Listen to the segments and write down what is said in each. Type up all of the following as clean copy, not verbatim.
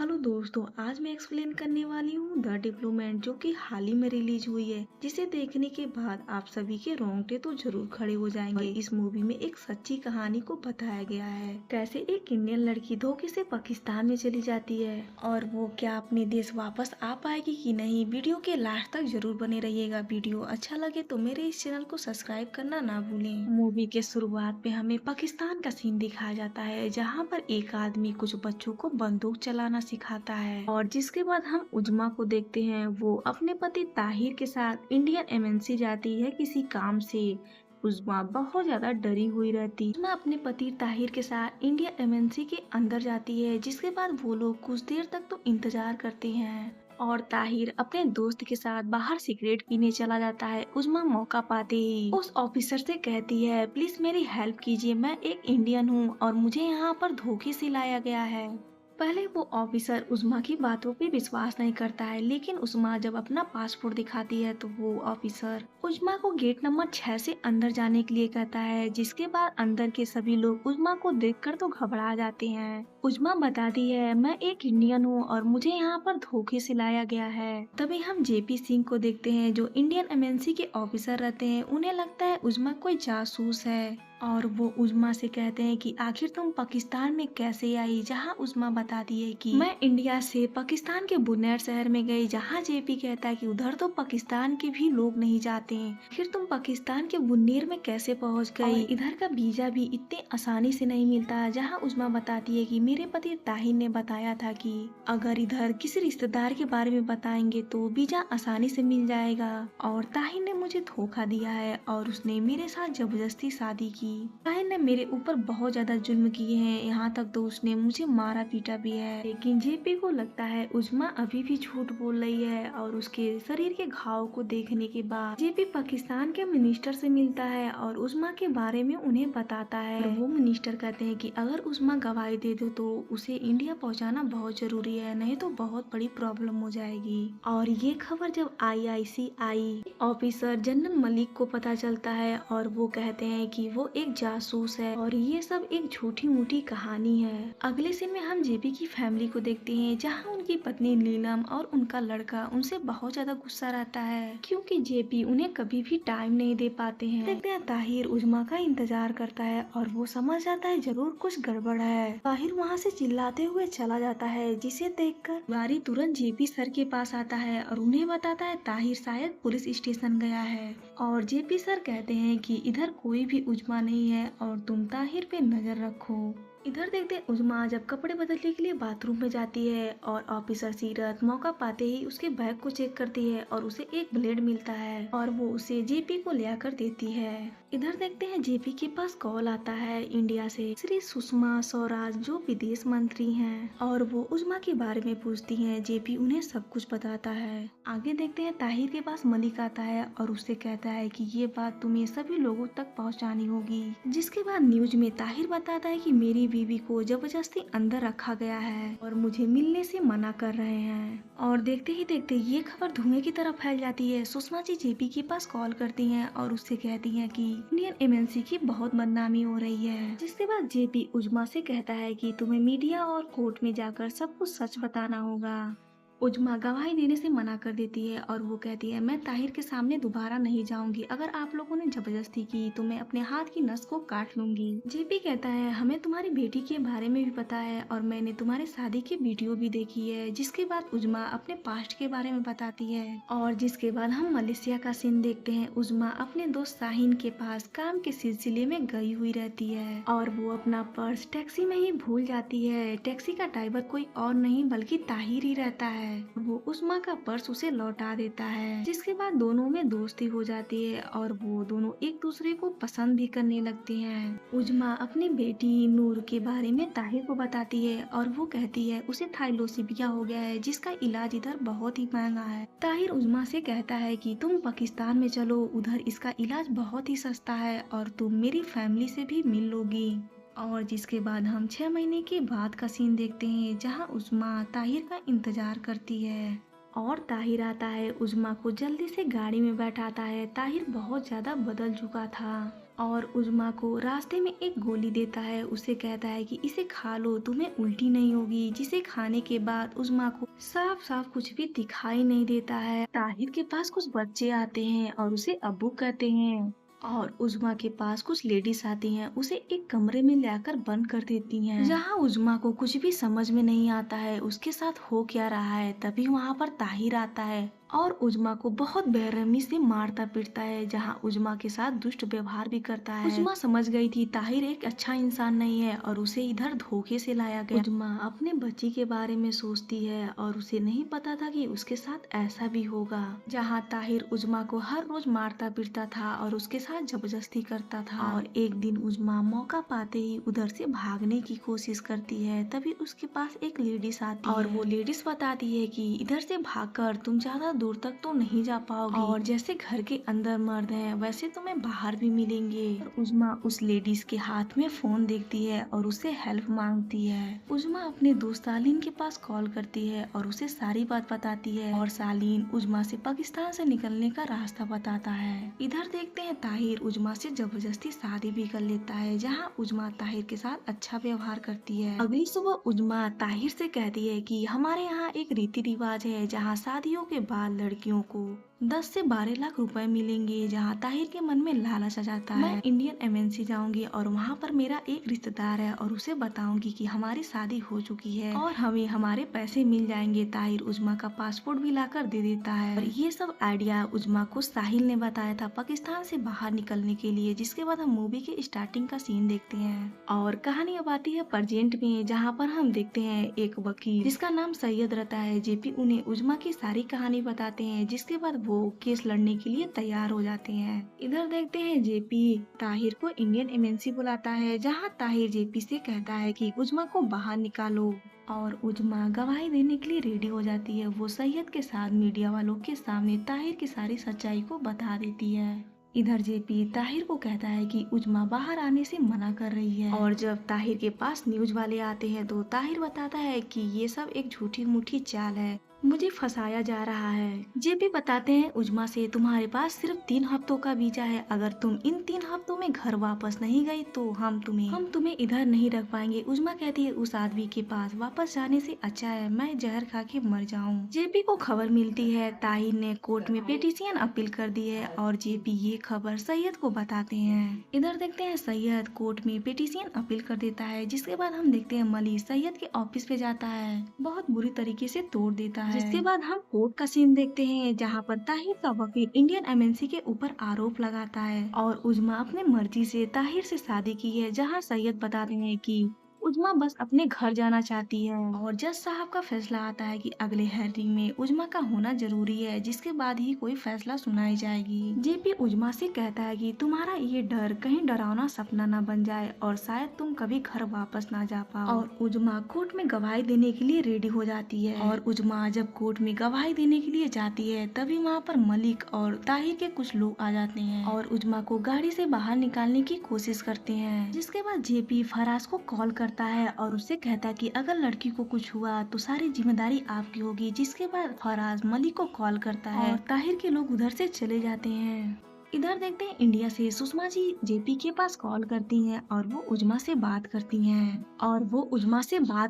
Hello दोस्तों, आज मैं एक्सप्लेन करने वाली हूँ द डिप्लोमेट, जो कि हाल ही में रिलीज हुई है, जिसे देखने के बाद आप सभी के रोंगटे तो जरूर खड़े हो जाएंगे। इस मूवी में एक सच्ची कहानी को बताया गया है, कैसे एक इंडियन लड़की धोखे से पाकिस्तान में चली जाती है और वो क्या अपने देश वापस आ पाएगी कि नहीं। वीडियो के लास्ट तक जरूर बने रहिएगा। वीडियो अच्छा लगे तो मेरे इस चैनल को सब्सक्राइब करना ना भूलें। मूवी के शुरुआत पे हमें पाकिस्तान का सीन दिखाया जाता है, जहाँ पर एक आदमी कुछ बच्चों को बंदूक चलाना सिखाता है और जिसके बाद हम उजमा को देखते हैं। वो अपने पति ताहिर के साथ इंडियन एमएनसी जाती है किसी काम से। उजमा बहुत ज्यादा डरी हुई रहती। उजमा अपने पति ताहिर के साथ इंडिया एमएनसी के अंदर जाती है, जिसके बाद वो लोग कुछ देर तक तो इंतजार करते हैं और ताहिर अपने दोस्त के साथ बाहर सिगरेट पीने चला जाता है। उजमा मौका पाते ही उस ऑफिसर से कहती है, प्लीज मेरी हेल्प कीजिए, मैं एक इंडियन हूँ और मुझे यहाँ पर धोखे से लाया गया है। पहले वो ऑफिसर उस्मा की बातों पे विश्वास नहीं करता है, लेकिन उस्मा जब अपना पासपोर्ट दिखाती है तो वो ऑफिसर उस्मा को गेट नंबर 6 से अंदर जाने के लिए कहता है, जिसके बाद अंदर के सभी लोग उस्मा को देखकर तो घबरा जाते हैं। उस्मा बताती है, मैं एक इंडियन हूँ और मुझे यहाँ पर धोखे से लाया गया है। तभी हम जेपी सिंह को देखते हैं, जो इंडियन एमएनसी के ऑफिसर रहते हैं। उन्हें लगता है उस्मा कोई जासूस है और वो उस्मा से कहते हैं कि आखिर तुम पाकिस्तान में कैसे आई। जहां उस्मा बताती है कि मैं इंडिया से पाकिस्तान के बुनेर शहर में गई। जहां जेपी कहता है कि उधर तो पाकिस्तान के भी लोग नहीं जाते हैं, फिर तुम पाकिस्तान के बुनेर में कैसे पहुंच गई। इधर का वीजा भी इतने आसानी से नहीं मिलता। जहां उस्मा बताती है कि मेरे पति ताहिर ने बताया था कि अगर इधर किसी रिश्तेदार के बारे में बताएंगे तो वीजा आसानी से मिल जाएगा और ताहिर ने मुझे धोखा दिया है और उसने मेरे साथ जबरदस्ती शादी की। ताहिर ने मेरे ऊपर बहुत ज्यादा जुल्म किए हैं, यहाँ तक तो उसने मुझे मारा पीटा भी है। लेकिन जेपी को लगता है उस्मा अभी भी झूठ बोल रही है और उसके शरीर के घाव को देखने के बाद जेपी पाकिस्तान के मिनिस्टर से मिलता है और उस्मा के बारे में उन्हें बताता है। और वो मिनिस्टर कहते हैं कि अगर उस्मा गवाही दे दे तो उसे इंडिया पहुँचाना बहुत जरूरी है, नहीं तो बहुत बड़ी प्रॉब्लम हो जाएगी। और ये खबर जब IICI ऑफिसर जनरल मलिक को पता चलता है और वो कहते हैं कि वो एक जासूस है और ये सब एक झूठी मूठी कहानी है। अगले सीन में हम जेपी की फैमिली को देखते हैं, जहां उनकी पत्नी नीलम और उनका लड़का उनसे बहुत ज्यादा गुस्सा रहता है, क्योंकि जेपी उन्हें कभी भी टाइम नहीं दे पाते हैं। देखते हैं ताहिर उजमा का इंतजार करता है और वो समझ जाता है जरूर कुछ गड़बड़ है। ताहिर वहाँ से चिल्लाते हुए चला जाता है, जिसे देखकर वारी तुरंत जेपी सर के पास आता है और उन्हें बताता है ताहिर शायद पुलिस स्टेशन गया है। और जेपी सर कहते हैं कि इधर कोई भी उजमा नहीं है और तुम ताहिर पे नजर रखो। इधर देखते हैं उजमा जब कपड़े बदलने के लिए बाथरूम में जाती है और ऑफिसर सीरत मौका पाते ही उसके बैग को चेक करती है और उसे एक ब्लेड मिलता है और वो उसे जेपी को ले आकर देती है। इधर देखते हैं जेपी के पास कॉल आता है इंडिया से श्री सुषमा स्वराज, जो विदेश मंत्री हैं, और वो उजमा के बारे में पूछती हैं। जेपी उन्हें सब कुछ बताता है। आगे देखते हैं ताहिर के पास मलिक आता है और उससे कहता है कि ये बात तुम्हें सभी लोगों तक पहुंचानी होगी। जिसके बाद न्यूज में ताहिर बताता है कि मेरी बीवी को जबरदस्ती अंदर रखा गया है और मुझे मिलने से मना कर रहे हैं। और देखते ही देखते ये खबर धुएं की तरफ फैल जाती है। सुषमा जी जेपी के पास कॉल करती हैं और उससे कहती हैं कि इंडियन एमएनसी की बहुत बदनामी हो रही है। जिसके बाद जेपी उजमा से कहता है कि तुम्हें मीडिया और कोर्ट में जाकर सब कुछ सच बताना होगा। उजमा गवाही देने से मना कर देती है और वो कहती है, मैं ताहिर के सामने दोबारा नहीं जाऊंगी। अगर आप लोगों ने जबरदस्ती की तो मैं अपने हाथ की नस को काट लूंगी। जेपी कहता है, हमें तुम्हारी बेटी के बारे में भी पता है और मैंने तुम्हारे शादी की वीडियो भी देखी है। जिसके बाद उजमा अपने पास्ट के बारे में बताती है और जिसके बाद हम मलेशिया का सीन देखते हैं। उजमा अपने दोस्त शाहीन के पास काम के सिलसिले में गई हुई रहती है और वो अपना पर्स टैक्सी में ही भूल जाती है। टैक्सी का ड्राइवर कोई और नहीं बल्कि ताहिर ही रहता है। वो उस्मा का पर्स उसे लौटा देता है। जिसके बाद दोनों में दोस्ती हो जाती है और वो दोनों एक दूसरे को पसंद भी करने लगते हैं। उजमा अपनी बेटी नूर के बारे में ताहिर को बताती है और वो कहती है उसे थाइलोसीमिया हो गया है, जिसका इलाज इधर बहुत ही महंगा है। ताहिर उजमा से कहता है कि तुम पाकिस्तान में चलो, उधर इसका इलाज बहुत ही सस्ता है और तुम मेरी फैमिली से भी मिल लोगी। और जिसके बाद हम 6 महीने के बाद का सीन देखते हैं, जहां उस्मा ताहिर का इंतजार करती है और ताहिर आता है। उस्मा को जल्दी से गाड़ी में बैठाता है। ताहिर बहुत ज्यादा बदल चुका था और उजमा को रास्ते में एक गोली देता है। उसे कहता है कि इसे खा लो, तुम्हें उल्टी नहीं होगी। जिसे खाने के बाद उजमा को साफ साफ कुछ भी दिखाई नहीं देता है। ताहिर के पास कुछ बच्चे आते हैं और उसे अब्बू कहते हैं। और उजमा के पास कुछ लेडीज आती हैं, उसे एक कमरे में लाकर बंद कर देती हैं, जहां उजमा को कुछ भी समझ में नहीं आता है उसके साथ हो क्या रहा है। तभी वहां पर ताहिर आता है और उजमा को बहुत बेरहमी से मारता पीटता है, जहां उजमा के साथ दुष्ट व्यवहार भी करता है। उजमा समझ गई थी ताहिर एक अच्छा इंसान नहीं है और उसे इधर धोखे से लाया गया। उजमा अपने बच्ची के बारे में सोचती है और उसे नहीं पता था कि उसके साथ ऐसा भी होगा। जहां ताहिर उजमा को हर रोज मारता पीटता था और उसके साथ जबरदस्ती करता था। और एक दिन उजमा मौका पाते ही उधर से भागने की कोशिश करती है। तभी उसके पास एक लेडीज आती है और वो लेडीज बताती है कि इधर से भागकर तुम ज्यादा दूर तक तो नहीं जा पाओगी और जैसे घर के अंदर मर्द हैं वैसे तुम्हें बाहर भी मिलेंगे। उजमा उस लेडीज के हाथ में फोन देखती है और उससे हेल्प मांगती है। उजमा अपने दोस्त सालीन के पास कॉल करती है और उसे सारी बात बताती है और सालीन उजमा से पाकिस्तान से निकलने का रास्ता बताता है। इधर देखते हैं ताहिर उजमा से जबरदस्ती शादी भी कर लेता है, जहाँ उजमा ताहिर के साथ अच्छा व्यवहार करती है। अगली सुबह उजमा ताहिर से कहती है कि हमारे यहाँ एक रीति रिवाज है जहाँ शादियों के बाद लड़कियों को 10 से 12 लाख रुपए मिलेंगे। जहाँ ताहिर के मन में लालच आ जाता है। मैं इंडियन एमएनसी जाऊंगी और वहाँ पर मेरा एक रिश्तेदार है और उसे बताऊंगी कि हमारी शादी हो चुकी है और हमें हमारे पैसे मिल जाएंगे। ताहिर उजमा का पासपोर्ट भी लाकर दे देता है और ये सब आइडिया उजमा को साहिल ने बताया था पाकिस्तान से बाहर निकलने के लिए। जिसके बाद हम मूवी के स्टार्टिंग का सीन देखते हैं और कहानी अब आती है प्रेजेंट में, जहाँ पर हम देखते हैं एक वकील जिसका नाम सैयद रहता है। जेपी उन्हें उजमा की सारी कहानी बताते हैं, जिसके बाद वो केस लड़ने के लिए तैयार हो जाते हैं। इधर देखते हैं जेपी ताहिर को इंडियन एमएनसी बुलाता है, जहां ताहिर जेपी से कहता है कि उजमा को बाहर निकालो और उजमा गवाही देने के लिए रेडी हो जाती है। वो सैयद के साथ मीडिया वालों के सामने ताहिर की सारी सच्चाई को बता देती है। इधर जेपी ताहिर को कहता है कि उजमा बाहर आने से मना कर रही है और जब ताहिर के पास न्यूज वाले आते हैं तो ताहिर बताता है कि ये सब एक झूठी मूठी चाल है, मुझे फंसाया जा रहा है। जेपी बताते हैं उजमा से तुम्हारे पास सिर्फ 3 हफ्तों का वीजा है, अगर तुम इन 3 हफ्तों में घर वापस नहीं गई तो हम तुम्हें इधर नहीं रख पाएंगे। उजमा कहती है उस आदमी के पास वापस जाने से अच्छा है मैं जहर खा के मर जाऊं। जेपी को खबर मिलती है ताहिर ने कोर्ट में पिटीशन अपील कर दी है और जेपी ये खबर सैयद को बताते हैं। इधर देखते हैं सैयद कोर्ट में पिटीशन अपील कर देता है। जिसके बाद हम देखते हैं मलिक सैयद के ऑफिस पे जाता है, बहुत बुरी तरीके से तोड़ देता है। जिसके बाद हम कोर्ट का सीन देखते हैं, जहाँ पर ताहिर का वकील इंडियन एमएनसी के ऊपर आरोप लगाता है और उजमा अपने मर्जी से ताहिर से शादी की है। जहाँ सैयद बताते हैं कि उजमा बस अपने घर जाना चाहती है और जज साहब का फैसला आता है कि अगले हेयरिंग में उजमा का होना जरूरी है, जिसके बाद ही कोई फैसला सुनाई जाएगी। जेपी उजमा से कहता है कि तुम्हारा ये डर कहीं डरावना सपना न बन जाए और शायद तुम कभी घर वापस ना जा पाओ। और उजमा कोर्ट में गवाही देने के लिए रेडी हो जाती है और उजमा जब कोर्ट में गवाही देने के लिए जाती है तभी वहाँ पर मलिक और ताहिर के कुछ लोग आ जाते हैं और उजमा को गाड़ी से बाहर निकालने की कोशिश करते हैं। जिसके बाद जेपी फराज को कॉल करता है और उससे कहता है कि अगर लड़की को कुछ हुआ तो सारी जिम्मेदारी आपकी होगी। जिसके बाद फराज मलिक को कॉल करता है और ताहिर के लोग उधर से चले जाते हैं। इधर देखते हैं इंडिया से सुषमा जी जेपी के पास कॉल करती हैं और वो उजमा से बात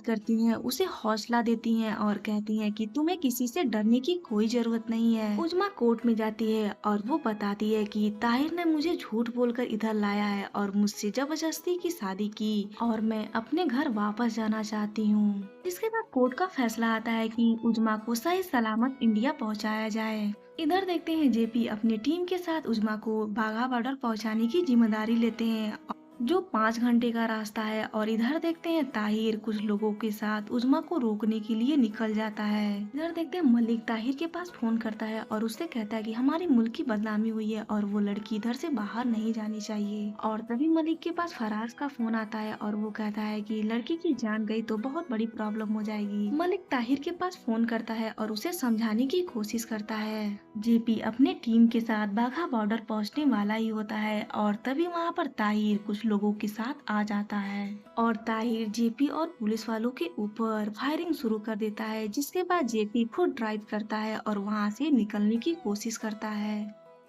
करती हैं उसे हौसला देती हैं और कहती हैं कि तुम्हें किसी से डरने की कोई जरूरत नहीं है। उजमा कोर्ट में जाती है और वो बताती है कि ताहिर ने मुझे झूठ बोलकर इधर लाया है और मुझसे जबरदस्ती की शादी की और मैं अपने घर वापस जाना चाहती हूँ। इसके बाद कोर्ट का फैसला आता है कि उजमा को सही सलामत इंडिया पहुँचाया जाए। इधर देखते हैं जेपी अपनी टीम के साथ उजमा को बाघा बॉर्डर पहुंचाने की जिम्मेदारी लेते हैं, जो 5 घंटे का रास्ता है। और इधर देखते हैं ताहिर कुछ लोगों के साथ उजमा को रोकने के लिए निकल जाता है। इधर देखते हैं मलिक ताहिर के पास फोन करता है और उससे कहता है कि हमारे मुल्क की बदनामी हुई है और वो लड़की इधर से बाहर नहीं जानी चाहिए। और तभी मलिक के पास फराज का फोन आता है और वो कहता है कि लड़की की जान गई तो बहुत बड़ी प्रॉब्लम हो जाएगी। मलिक ताहिर के पास फोन करता है और उसे समझाने की कोशिश करता है। जेपी अपने टीम के साथ बाघा बॉर्डर पहुंचने वाला ही होता है और तभी वहां पर ताहिर कुछ लोगों के साथ आ जाता है और ताहिर जेपी और पुलिस वालों के ऊपर फायरिंग शुरू कर देता है। जिसके बाद जेपी खुद ड्राइव करता है और वहां से निकलने की कोशिश करता है।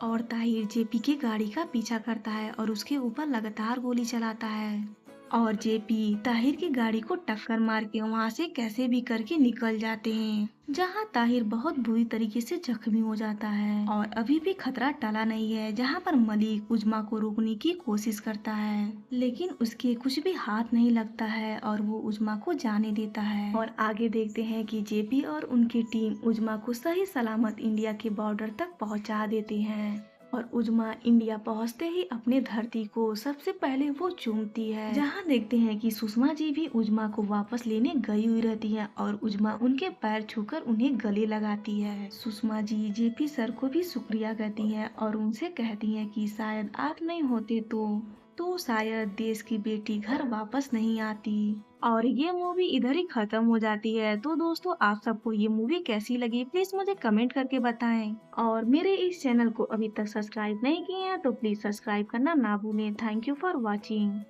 और ताहिर जेपी की गाड़ी का पीछा करता है और उसके ऊपर लगातार गोली चलाता है। और जेपी ताहिर की गाड़ी को टक्कर मार के वहाँ से कैसे भी करके निकल जाते हैं, जहाँ ताहिर बहुत बुरी तरीके से जख्मी हो जाता है। और अभी भी खतरा टला नहीं है, जहाँ पर मलिक उजमा को रोकने की कोशिश करता है, लेकिन उसके कुछ भी हाथ नहीं लगता है और वो उजमा को जाने देता है। और आगे देखते हैं कि जेपी और उनकी टीम उजमा को सही सलामत इंडिया के बॉर्डर तक पहुँचा देते हैं। और उजमा इंडिया पहुंचते ही अपने धरती को सबसे पहले वो चूमती है, जहां देखते हैं कि सुषमा जी भी उजमा को वापस लेने गई हुई रहती हैं और उजमा उनके पैर छूकर उन्हें गले लगाती है। सुषमा जी जेपी सर को भी शुक्रिया कहती हैं और उनसे कहती हैं कि शायद आप नहीं होते तो शायद देश की बेटी घर वापस नहीं आती। और ये मूवी इधर ही खत्म हो जाती है। तो दोस्तों, आप सबको ये मूवी कैसी लगी प्लीज मुझे कमेंट करके बताएं। और मेरे इस चैनल को अभी तक सब्सक्राइब नहीं किए हैं तो प्लीज सब्सक्राइब करना ना भूलें। Thank you for watching.